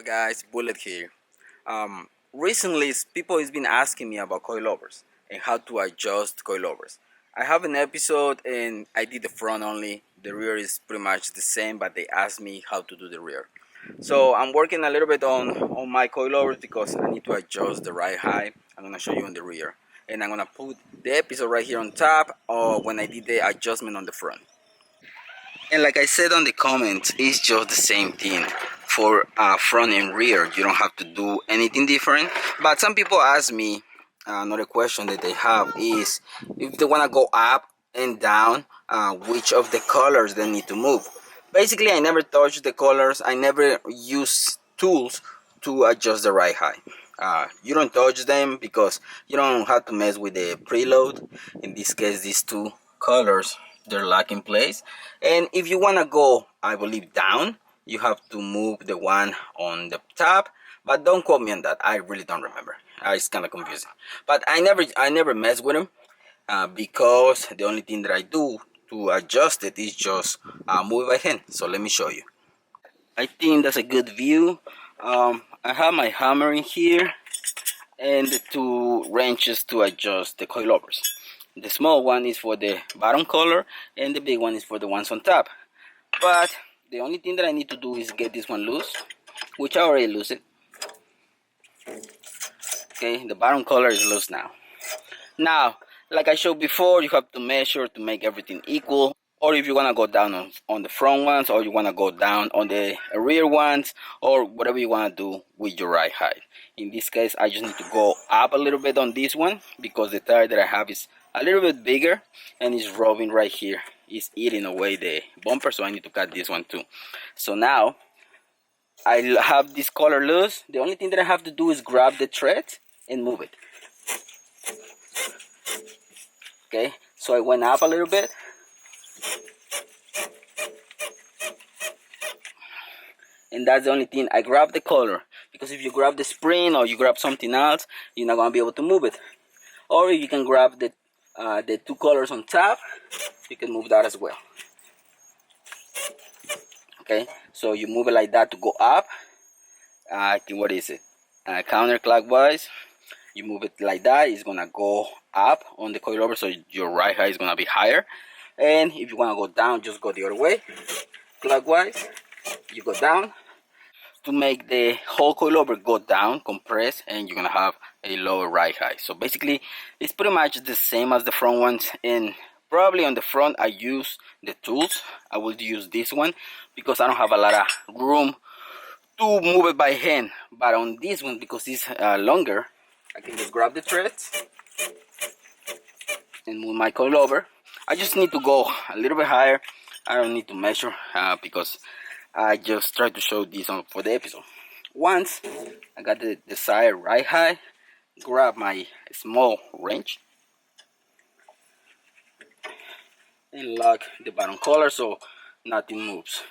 guys, Bullet here. Recently people has been asking me about coilovers and how to adjust coilovers. I have an episode and I did the front only. The rear is pretty much the same, but they asked me how to do the rear. So I'm working a little bit on my coilovers because I need to adjust the ride height. I'm gonna show you on the rear, and I'm gonna put the episode right here on top or when I did the adjustment on the front. And like I said on the comments, it's just the same thing for front and rear. You don't have to do anything different. But some people ask me, another question that they have is if they want to go up and down, which of the colors they need to move. Basically, I never touch the colors. I never use tools to adjust the ride height. You don't touch them because you don't have to mess with the preload. In this case, these two colors, they're locked in place. And if you want to go, I believe, down, you have to move the one on the top. But don't quote me on that. I really don't remember. It's kind of confusing. But I never mess with them because the only thing that I do to adjust it is just move it by hand. So let me show you. I think that's a good view. I have my hammer in here and the two wrenches to adjust the coilovers. The small one is for the bottom color and the big one is for the ones on top. But the only thing that I need to do is get this one loose, which I already loosed it. Okay, the bottom color is loose now. Now, like I showed before, you have to measure to make everything equal. Or if you want to go down on the front ones, or you want to go down on the rear ones, or whatever you want to do with your ride height. In this case, I just need to go up a little bit on this one because the tire that I have is a little bit bigger and it's rubbing right here. It's eating away the bumper, so I need to cut this one too. So now I have this color loose. The only thing that I have to do is grab the thread and move it. Okay, so I went up a little bit. And that's the only thing. I grab the color because if you grab the spring or you grab something else, you're not gonna be able to move it. Or you can grab the two colors on top, you can move that as well. Okay, so you move it like that to go up. What is it? Counterclockwise. You move it like that, it's gonna go up on the coilover, so your ride height is gonna be higher. And if you wanna go down, just go the other way. Clockwise, you go down. To make the whole coilover go down, compress, and you're gonna have a lower ride height. So basically, it's pretty much the same as the front ones. And probably on the front, I use the tools. I will use this one because I don't have a lot of room to move it by hand. But on this one, because it's longer, I can just grab the threads and move my coilover. I just need to go a little bit higher. I don't need to measure because I just try to show this on for the episode. Once I got the desired ride height, grab my small wrench and lock the bottom collar so nothing moves.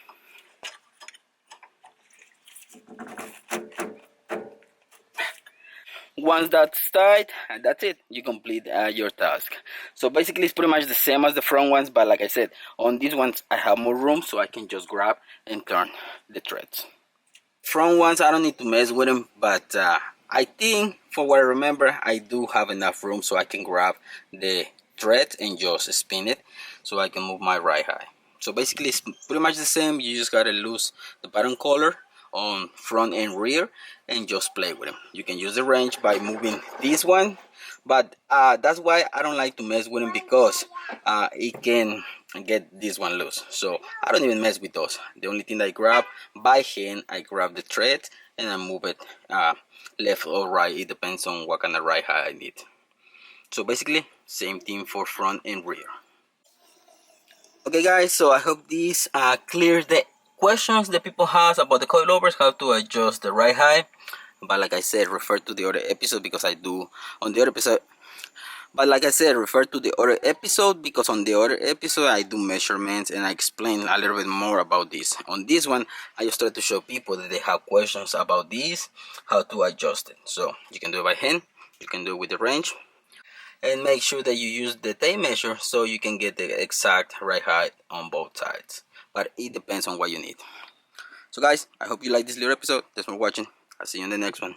Once that's tight, that's it. You complete your task. So basically, it's pretty much the same as the front ones, but like I said, on these ones I have more room, so I can just grab and turn the threads. Front ones, I don't need to mess with them, but I think, for what I remember, I do have enough room so I can grab the thread and just spin it so I can move my ride height. So basically, it's pretty much the same. You just gotta loose the bottom collar on front and rear and just play with them. You can use the wrench by moving this one, but that's why I don't like to mess with them because it can get this one loose. So I don't even mess with those. The only thing I grab by hand, I grab the thread and I move it left or right. It depends on what kind of ride height I need. So basically, same thing for front and rear. Okay guys, so I hope this clears the questions that people have about the coilovers, how to adjust the ride height. But like I said, refer to the other episode because I do on the other episode. But like I said, refer to the other episode because on the other episode I do measurements and I explain a little bit more about this. On this one, I just try to show people that they have questions about this, how to adjust it. So you can do it by hand, you can do it with the wrench. And make sure that you use the tape measure so you can get the exact ride height on both sides. But it depends on what you need. So guys, I hope you like this little episode. Thanks for watching. I'll see you in the next one.